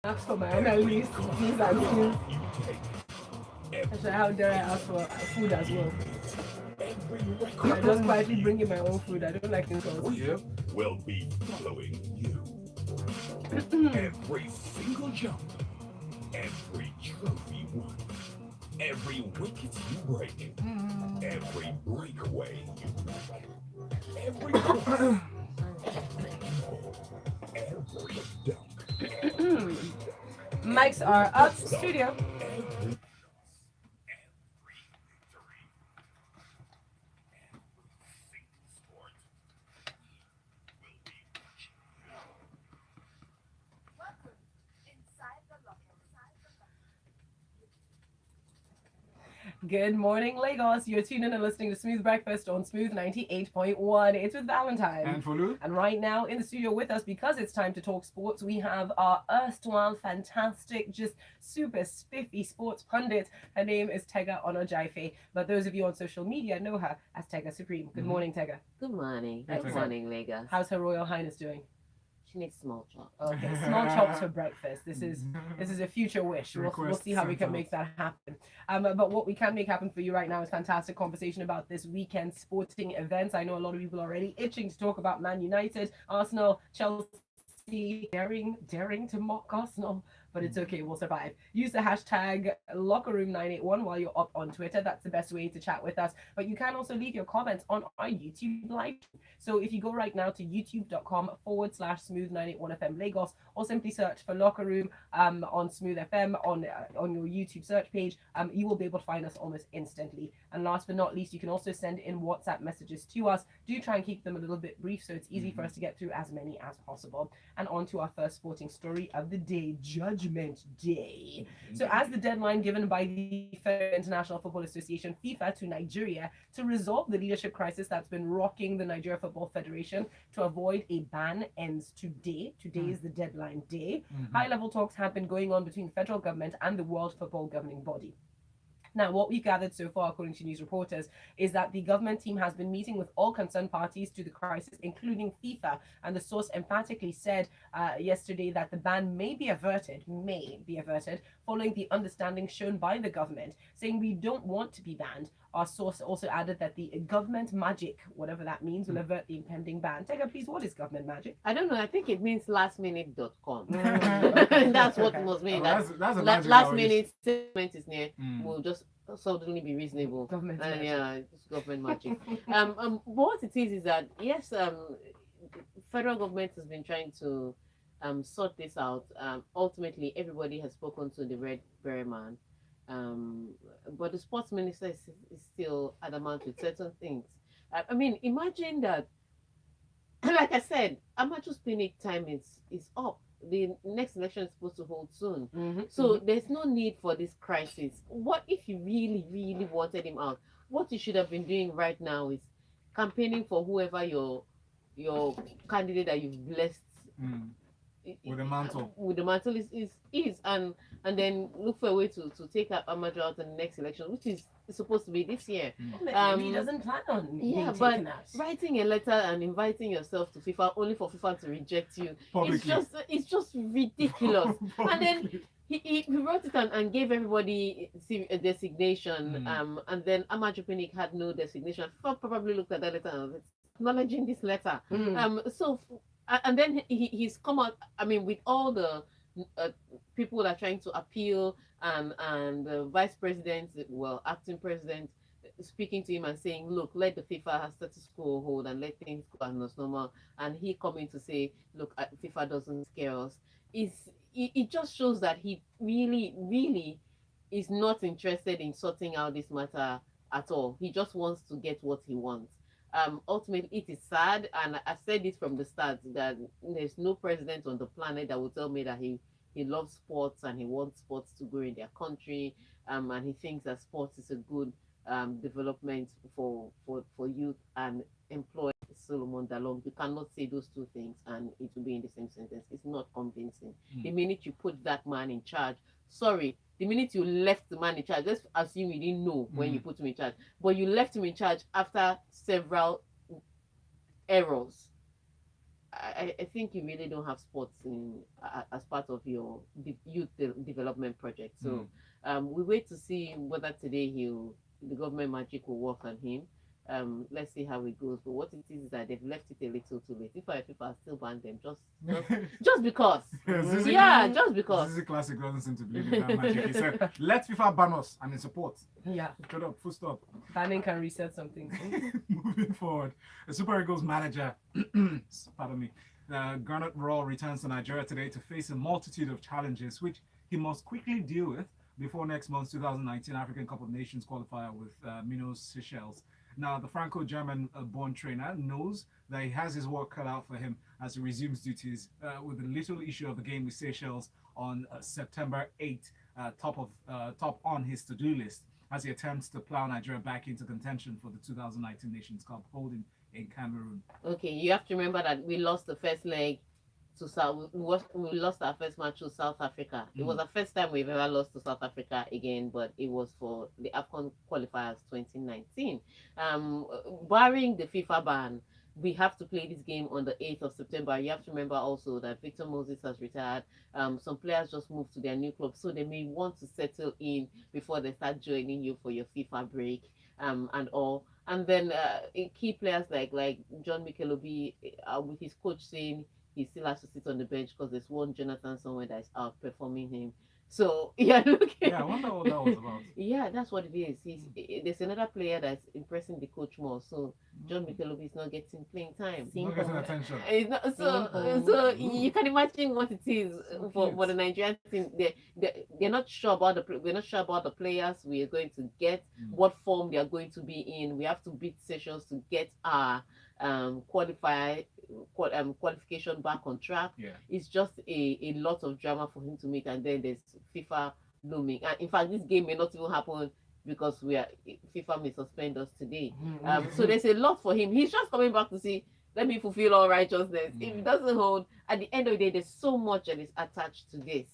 Ask for my analyst, please and please. Actually, how dare I ask for food as well? I just quietly bring in my own food. I don't like insults. Yep. Will be following you. Every single jump, every trophy won, every wicket you break, every breakaway you make, every cross, every dunk, Mics are up, studio. every victory, every single sport will be watching you. Welcome inside the locker. Good morning, Lagos. You're tuned in and listening to Smooth Breakfast on Smooth 98.1. It's with Valentine. And Folu. And right now in the studio with us, because it's time to talk sports, we have our erstwhile fantastic, just super spiffy sports pundit. Her name is Tega Onojaife, but those of you on social media know her as Tega Supreme. Good morning, Tega. Good morning. Hey, Good Tega. morning, Lagos. How's Her Royal Highness doing? She needs small talk. Okay, small chops for breakfast. This is a future wish. We'll Request see how we sent can out. make that happen. But what we can make happen for you right now is fantastic conversation about this weekend sporting events. I know a lot of people are already itching to talk about Man United, Arsenal, Chelsea, daring to mock Arsenal. But it's okay, we'll survive. Use the hashtag LockerRoom981 while you're up on Twitter. That's the best way to chat with us. But you can also leave your comments on our YouTube live. So if you go right now to youtube.com/smooth981FM Lagos, or simply search for Locker Room on Smooth FM on your YouTube search page, you will be able to find us almost instantly. And last but not least, you can also send in WhatsApp messages to us. Do try and keep them a little bit brief so it's easy for us to get through as many as possible. And on to our first sporting story of the day, Judgment Day. So as the deadline given by the Federal International Football Association, FIFA, to Nigeria to resolve the leadership crisis that's been rocking the Nigeria Football Federation to avoid a ban ends today. Today is the deadline day. High-level talks have been going on between the federal government and the World Football Governing Body. Now, what we've gathered so far, according to news reporters, is that the government team has been meeting with all concerned parties to the crisis, including FIFA. And the source emphatically said yesterday that the ban may be averted, following the understanding shown by the government, saying we don't want to be banned. Our source also added that the government magic, whatever that means, will avert the impending ban. Tega, please, what is government magic? I don't know. I think it means lastminute.com. That's what it must mean. That's a magic last nowadays. minute statement is near. Will just suddenly be reasonable. Government And magic. yeah, it's government magic. What it is that yes, federal government has been trying to sort this out. Ultimately, everybody has spoken to the Red Beret man. But the sports minister is still adamant with certain things. I mean, imagine that, like I said, amateur spinning time is up. The next election is supposed to hold soon. So there's no need for this crisis. What if you really, really wanted him out? What you should have been doing right now is campaigning for whoever your candidate that you've blessed With a mantle. with the mantle is and then look for a way to take up amateur out in the next election, which is supposed to be this year. Maybe he doesn't plan on being Yeah, but taken out. writing a letter and inviting yourself to FIFA only for FIFA to reject you, Publicly. it's just ridiculous. And then he wrote it and gave everybody a designation, and then Amateur Pinnick had no designation. FIFA probably looked at that letter and was acknowledging this letter. And then he's come out, I mean, with all the people that are trying to appeal and the vice president, well, acting president, speaking to him and saying, look, let the FIFA status quo hold and let things go as normal. And he coming to say, look, FIFA doesn't scare us. It just shows that he really, really is not interested in sorting out this matter at all. He just wants to get what he wants. Ultimately, it is sad, and I said this from the start, that there's no president on the planet that will tell me that he loves sports and he wants sports to grow in their country, and he thinks that sports is a good development for youth and employ Solomon Dalong. You cannot say those two things and it will be in the same sentence. It's not convincing. The minute you put that man in charge, the minute you left the man in charge, let's assume you didn't know when you put him in charge, but you left him in charge after several errors. I think you really don't have sports in as part of your youth development project. So we wait to see whether today the government magic will work on him. Let's see how it goes. But what it is that they've left it a little too late. If people still ban them, just because. Just because. Zizi Classic doesn't seem to believe in that magic. He said, "Let FIFA ban us. I'm in support." Yeah. Shut up. Full stop. Banning can reset some things. Moving forward, the Super Eagles manager, pardon me, Rohr returns to Nigeria today to face a multitude of challenges which he must quickly deal with before next month's 2019 African Cup of Nations qualifier with Minos Seychelles. Now, the Franco-German born trainer knows that he has his work cut out for him as he resumes duties with the little issue of the game with Seychelles on September 8th, top on his to-do list as he attempts to plow Nigeria back into contention for the 2019 Nations Cup holding in Cameroon. Okay, you have to remember that we lost the first leg to South. We lost our first match to South Africa. It was the first time we've ever lost to South Africa again, but it was for the AFCON qualifiers 2019. Barring the FIFA ban, we have to play this game on the 8th of September. You have to remember also that Victor Moses has retired. Some players just moved to their new club, so they may want to settle in before they start joining you for your FIFA break and all. And then key players like John Mikelobi, with his coach saying he still has to sit on the bench because there's one Jonathan somewhere that is outperforming him. So yeah, look. Yeah, I wonder what that was about. Yeah, that's what it is. There's another player that's impressing the coach more. So John Mikelobi is not getting playing time. Not getting attention. So you can imagine what it is for the Nigerian team. They're not sure about we're not sure about the players we are going to get, what form they are going to be in. We have to beat Seychelles to get our qualification back on track. Yeah. It's just a lot of drama for him to meet, and then there's FIFA looming. And in fact, this game may not even happen because FIFA may suspend us today. So there's a lot for him. He's just coming back to see, let me fulfill all righteousness. If it doesn't hold, at the end of the day, there's so much that is attached to this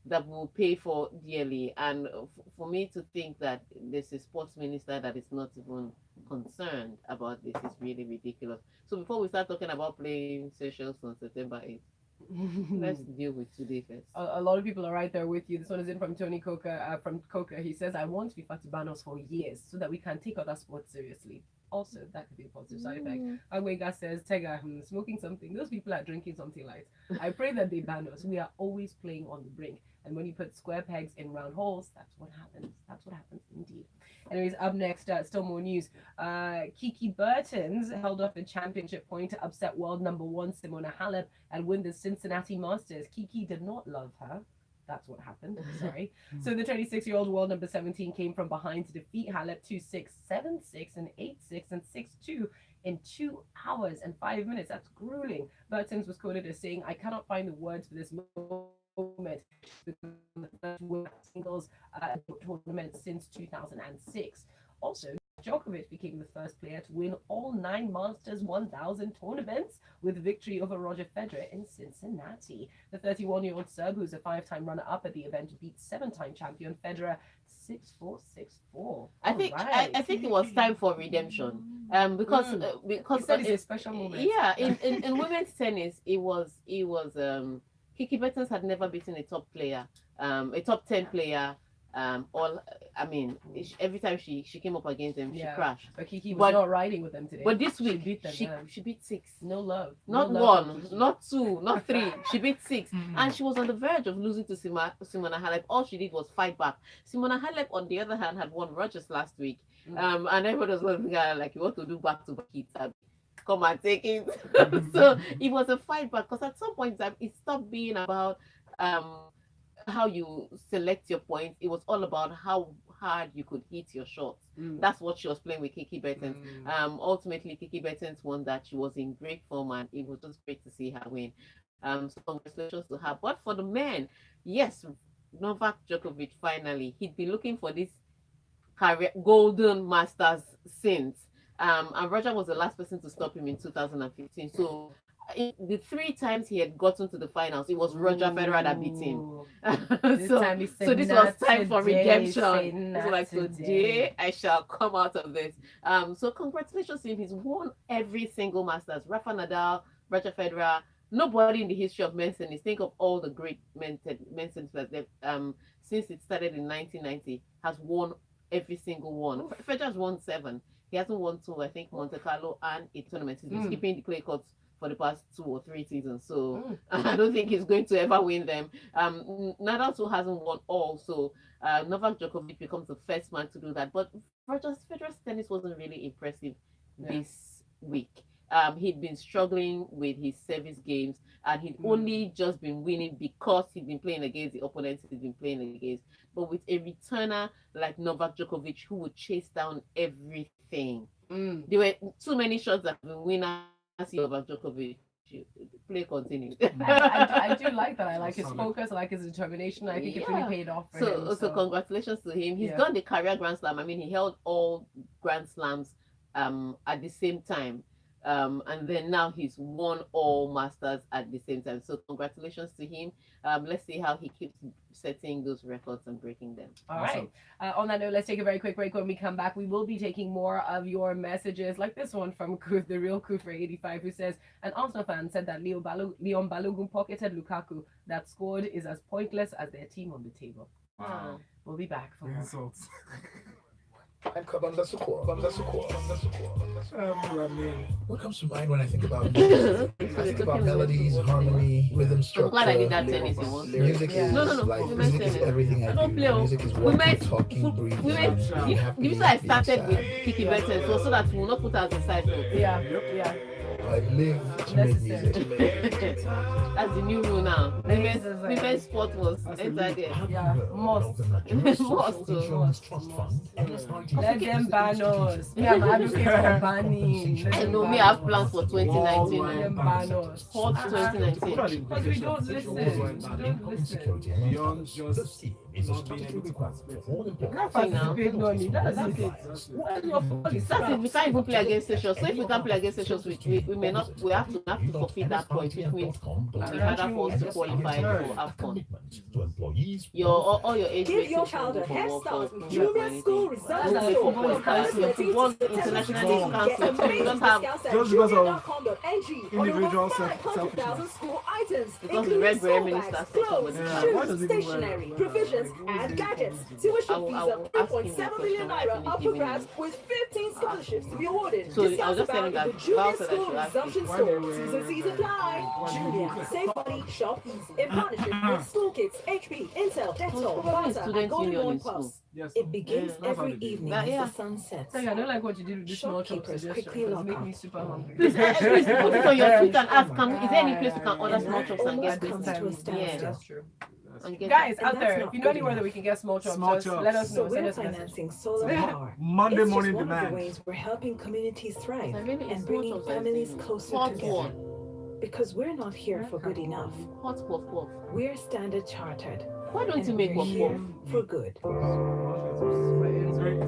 that we'll pay for dearly. And for me to think that there's a sports minister that is not even concerned about this is really ridiculous. So before we start talking about playing Seychelles on September 8th, let's deal with today first. A lot of people are right there with you. This one is in from Tony Coker. From Coker, he says, "I want FIFA to ban us for years so that we can take other sports seriously." Also, that could be a positive side effect. Agwega says, "Tega, smoking something. Those people are drinking something light. I pray that they ban us. We are always playing on the brink. And when you put square pegs in round holes, that's what happens. That's what happens indeed." Anyways, up next, still more news. Kiki Bertens held off a championship point to upset world number 1 Simona Halep and win the Cincinnati Masters. Kiki did not love her. That's what happened. Sorry. So the 26-year-old world number 17 came from behind to defeat Halep 2-6, 7-6, and 8-6, and 6-2 in 2 hours and 5 minutes. That's grueling. Bertens was quoted as saying, "I cannot find the words for this moment. The first world singles tournament since 2006. Also, Djokovic became the first player to win all 9 Masters 1000 tournaments with victory over Roger Federer in Cincinnati. The 31-year-old Serb, who's a 5-time runner-up at the event, beat 7-time champion Federer 6-4, 6-4. I think it was time for redemption. Because it's a special moment. Yeah, in women's tennis, it was Kiki Bertens had never beaten a top player, a top 10 player. Every time she came up against them, she crashed. But Kiki was not riding with them today. But this week, she beat 6. No love. Not 1, not 2, not 3. She beat 6. And she was on the verge of losing to Simona Halep. All she did was fight back. Simona Halep, on the other hand, had won Rogers last week. And everybody was looking at her like, you want to do back-to-back hits. Come and take it. So it was a fight back, because at some point in time, it stopped being about how you select your points. It was all about how hard you could hit your shots. That's what she was playing with Kiki Bertens. Ultimately, Kiki Bertens won that. She was in great form, and it was just great to see her win. So congratulations to her. But for the men, yes, Novak Djokovic finally, he'd been looking for this career golden Masters since. And Roger was the last person to stop him in 2015. So the 3 times he had gotten to the finals, it was Roger Federer that beat him. So this was time for redemption. It's like, today I shall come out of this. So congratulations to him. He's won every single Masters. Rafa Nadal Roger Federer. Nobody in the history of men's tennis, think of all the great men's tennis players that since it started in 1990 has won every single one. Federer's won 7. He hasn't won 2, I think, Monte Carlo and a tournament. He's been skipping the clay courts for the past 2 or 3 seasons. So I don't think he's going to ever win them. Nadal hasn't won all. So Novak Djokovic becomes the first man to do that. But Federer's tennis wasn't really impressive this week. He'd been struggling with his service games, and he'd only just been winning because he'd been playing against the opponents he'd been playing against. But with a returner like Novak Djokovic, who would chase down everything, there were too many shots that the winner Novak Djokovic. Play continues. I do like that. I like his focus. I like his determination. I think it's really paid off for him. So congratulations to him. He's done the career Grand Slam. I mean, he held all Grand Slams at the same time. And then now he's won all Masters at the same time. So congratulations to him. Let's see how he keeps setting those records and breaking them. All right. On that note, let's take a very quick break. When we come back, we will be taking more of your messages, like this one from the real Kufra85, who says, an Arsenal fan said that Leon Balogun pocketed Lukaku. That squad is as pointless as their team on the table. Wow. We'll be back for more. Insults. I'm Kabanda Sukor. What comes to mind when I think about music? I think about melodies, harmony, rhythm structure. I'm glad I did that tennis. Music is like music is everything I do. Music is walking, talking, breathing. The reason I started with Kiki Bertens was so that we will not put us aside. Yeah. I live to make music. That's the new rule now. Women's sport was entered there. Yeah, must. Let them ban us. Me, I'm advocating for banning. I know, me, I have plans for 2019. Let them ban us. Hot 2019. Because we don't listen. Beyond just not being able to participate. Participate, no need. That's it. That's it. We can't even play against Seychelles. So if we can't play against Seychelles, we may not. We have to forfeit that point, which means we rather for us to qualify for AFCON. All your age Give your child a head start with junior school results. Football internationally cancelled. So we don't have just because of individual self-selfishness. school items, because the Red Bear minister clothes, why does shoes, it even stationery, work? provisions, and gadgets. Tuition fees of 3.7 million naira up for grabs him. with 15 scholarships to be awarded. So I was Discounts just telling about that the junior Val said I school should ask resumption Why store. they Season apply. Junior, save money, shop easy. In partnership with School Kids, HP, Intel, Dettol, probably Vata, student and Golden union Dawn in school. Plus. Yes. It begins that's how every they do it. evening Yeah. as the sun sets. I don't like what you did with this small chop Shopkeepers suggestion. quickly It's log making out. me super hungry. Please, put it on your tweet and ask, is there any place we can order small chops and get Almost this? comes to a Yeah. standstill. That's true. And get Guys And out that's there, not if you know good anywhere that enough. we can get small chops, Small just chops. let us So know. Send we're us a message. financing solar power. Monday It's morning just one of the demand. ways we're helping communities thrive I really and small bringing chops families is closer hot together. one. Because we're not here for good enough. Hot puff puff. We're Standard Chartered. Why don't you And make we're puff here puff? for good. It's very easy.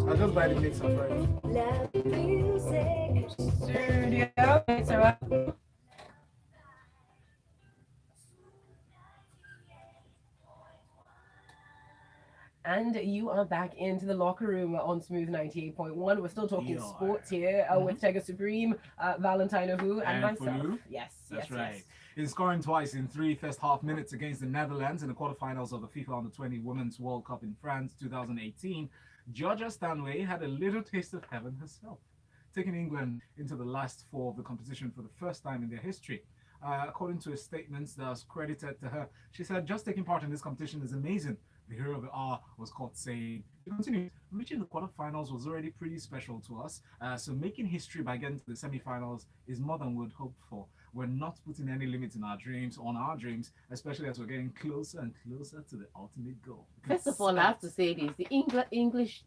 I'll just buy the mix of fries. Love music. Studio. Sarah. And you are back into the locker room on Smooth 98.1. We're still talking sports here with Tega Supreme, Valentine Ohu, and myself. Folu. Yes, That's yes, right. yes. He's scoring twice in 3 first-half minutes against the Netherlands in the quarterfinals of the FIFA Under-20 Women's World Cup in France 2018. Georgia Stanway had a little taste of heaven herself, taking England into the last 4 of the competition for the first time in their history. According to a statement that was credited to her, she said, "Just taking part in this competition is amazing." The hero of the hour was caught saying, he continued, "Reaching the quarterfinals was already pretty special to us, so making history by getting to the semifinals is more than we'd hoped for. We're not putting any limits on our dreams, especially as we're getting closer and closer to the ultimate goal." First of all, I have to say this: the English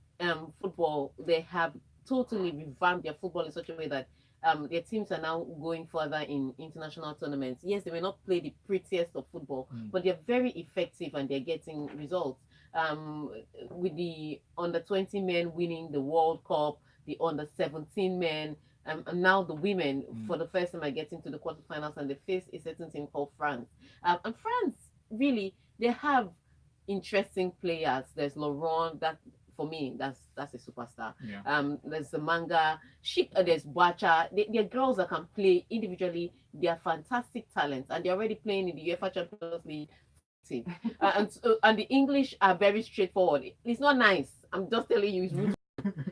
football, they have totally revamped their football in such a way that their teams are now going further in international tournaments. Yes, they may not play the prettiest of football, but they're very effective and they're getting results. With the under-20 men winning the World Cup, the under-17 men, and now the women for the first time are getting to the quarterfinals, and they face a certain team called France. And France, really, they have interesting players. There's Rohr, that for me, that's a superstar. Yeah. There's the manga, there's Bacha. They're girls that can play individually. They are fantastic talents, and they're already playing in the UEFA Champions League team. And the English are very straightforward. It's not nice. I'm just telling you, it's rude.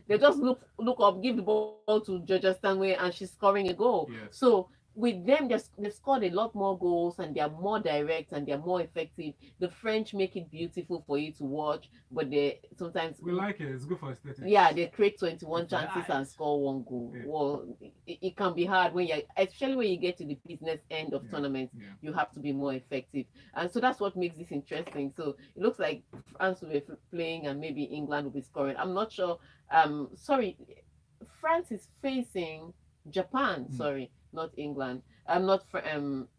They just look up, give the ball to Georgia Stanway, and she's scoring a goal. Yes. So with them, they've scored a lot more goals, and they're more direct and they're more effective. The French make it beautiful for you to watch, but they sometimes We like it. It's good for aesthetics. yeah, they create 21 It's chances nice. and score 1 goal. Yeah. Well, it can be hard when especially when you get to the business end of Yeah. tournaments. Yeah. You have to be more effective, and so that's what makes this interesting. So it looks like France will be playing, and maybe England will be scoring. I'm not sure. Sorry, France is facing Japan. Sorry, not England.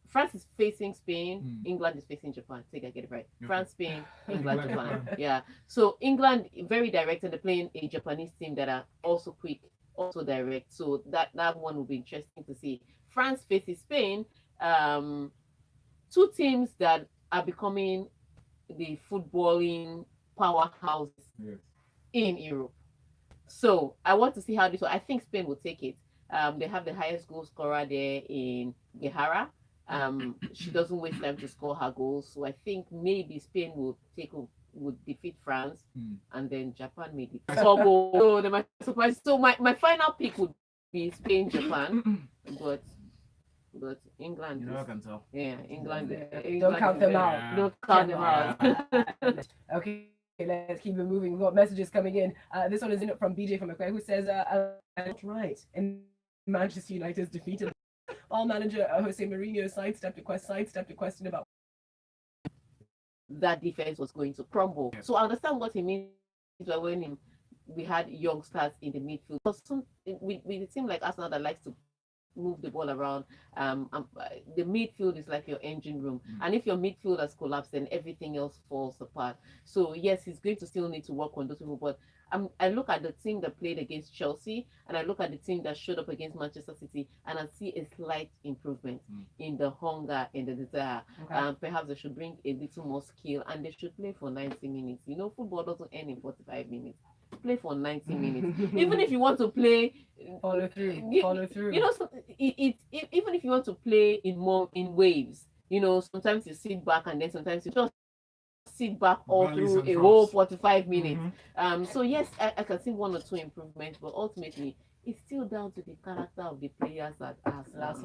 France is facing Spain. England is facing Japan. I think I get it right. Okay. France, Spain, England, England, Japan. Japan. Yeah. So England very direct, and they're playing a Japanese team that are also quick, also direct. So that one will be interesting to see. France faces Spain. 2 teams that are becoming the footballing powerhouses Yes. in Europe. So I want to see how this. I think Spain will take it. They have the highest goal scorer there in Guevara. She doesn't waste time to score her goals. So I think maybe Spain would defeat France, and then Japan may defeat Togo. So they might surprise. So my final pick would be Spain, Japan, but England. You know, I can tell. Yeah, England. Don't count them out. Yeah. Don't count them out. Okay, let's keep it moving. We've got messages coming in. This one is in from BJ from McQuay, who says, that's right. And Manchester United is defeated. All manager Jose Mourinho sidestepped a question about that defense was going to crumble. Yeah. So I understand what he means by when we had youngsters in the midfield. But with a team like Arsenal that likes to move the ball around, the midfield is like your engine room, and if your midfield has collapsed, then everything else falls apart. So yes, he's going to still need to work on those people, but I look at the team that played against Chelsea, and I look at the team that showed up against Manchester City, and I see a slight improvement in the hunger and the desire. Okay. Perhaps they should bring a little more skill, and they should play for 90 minutes. You know, football doesn't end in 45 minutes. Play for 90 minutes. Even if you want to play, follow through. You know, so even if you want to play in waves, you know, sometimes you sit back, and then sometimes you just sit back all Valleys through and a troughs. whole 45 minutes. So yes, I can see 1 or 2 improvements, but ultimately it's still down to the character of the players that Last.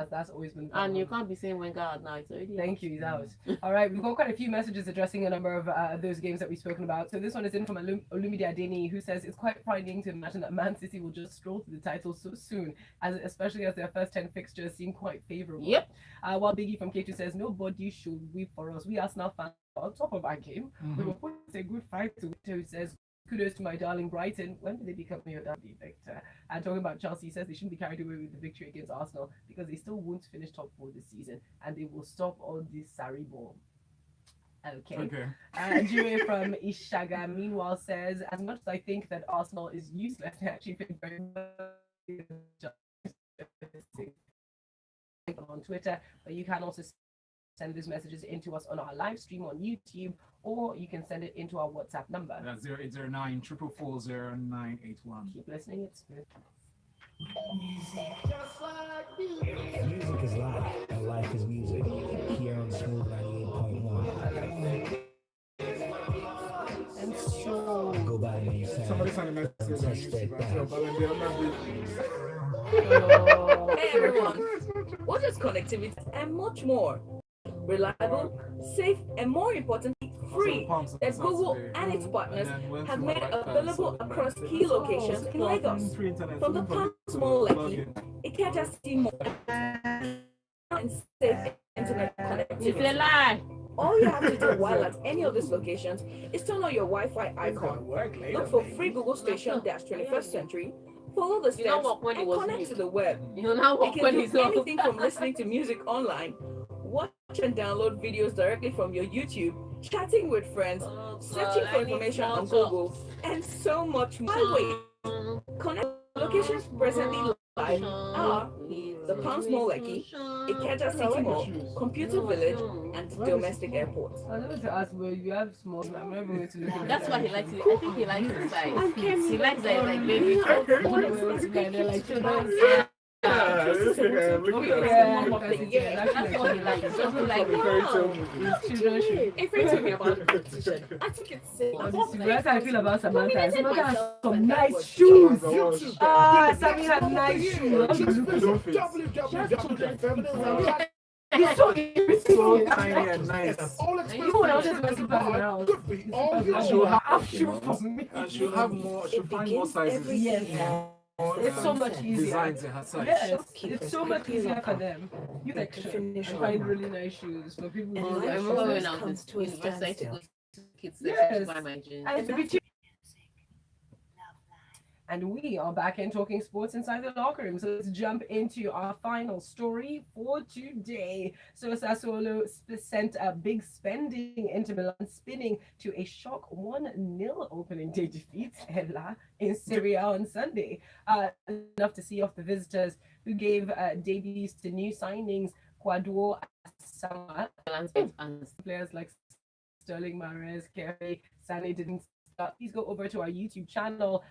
That's always been the And you problem. can't be saying Wenger out now. It's already Thank you, he's out. All right, we've got quite a few messages addressing a number of those games that we've spoken about. So this one is in from Olumide Adeni, who says it's quite frightening to imagine that Man City will just stroll to the title so soon, especially as their first 10 fixtures seem quite favourable. Yep. While Biggie from K2 says nobody should weep for us. We Arsenal fans are on top of our game. We will put a good fight to Victor, who says kudos to my darling Brighton. When did they become your darling Victor? And talking about Chelsea, he says they shouldn't be carried away with the victory against Arsenal because they still won't finish top 4 this season, and they will stop all this Sarri ball. Okay. Jure from Ishaga, meanwhile, says, as much as I think that Arsenal is useless, they actually think very much on Twitter, but you can also send those messages into us on our live stream on YouTube, or you can send it into our WhatsApp number. That's 0809 444 0981. Keep listening, it's good. Music is life, and life is music. Here on Smooth 98.1. And so, Go by the name Sam. Somebody sent a message. Hey everyone, what is connectivity and much more? Reliable, safe, and more importantly, free that Google and its partners have made available across key locations in Lagos. From the Palm Small Lekki, Ikeja Seymour, and safe internet It's a connectivity. lie. All you have to do while at any of these locations is turn on your Wi-Fi icon. Look for free Google Station -21st Century. Follow the You know steps what, when it and was connect new. to the web. You know You what can when do he's on. anything from listening to music online, watch and download videos directly from your YouTube, chatting with friends, searching for information on Google, and so much more. Wait, connect locations presently live are the Palms Mall Lekki, Ikeja City Mall, Computer Village, and Domestic Airport. I was going to ask, well, you have small. I'm not even going to look at That's why he likes it. I think he likes the size. He likes that it's like baby. That's what he likes. Just like, A friend told me about the competition. I took it seriously. That's how I feel about Samantha. Samantha has some nice shoes. Sammy has nice shoes. He's so irritating. Tiny and nice. Even when I was just going to pass around, I should have more. Should find more sizes. yes. It's so much easier. Designs in her size. Yes, it's so much easier for them. You and find really nice shoes for people who I remember when I was in university to go to kids section to buy my jeans. and it's a bit cheap. And we are back in talking sports inside the locker room. So let's jump into our final story for today. So Sassuolo sent a big spending Inter Milan spinning to a shock 1-0 opening day defeat in Serie A on Sunday. Enough to see off the visitors who gave debuts to new signings Quadro Asama, and players like Sterling Mahrez, Kerry, Sané didn't start. Please go over to our YouTube channel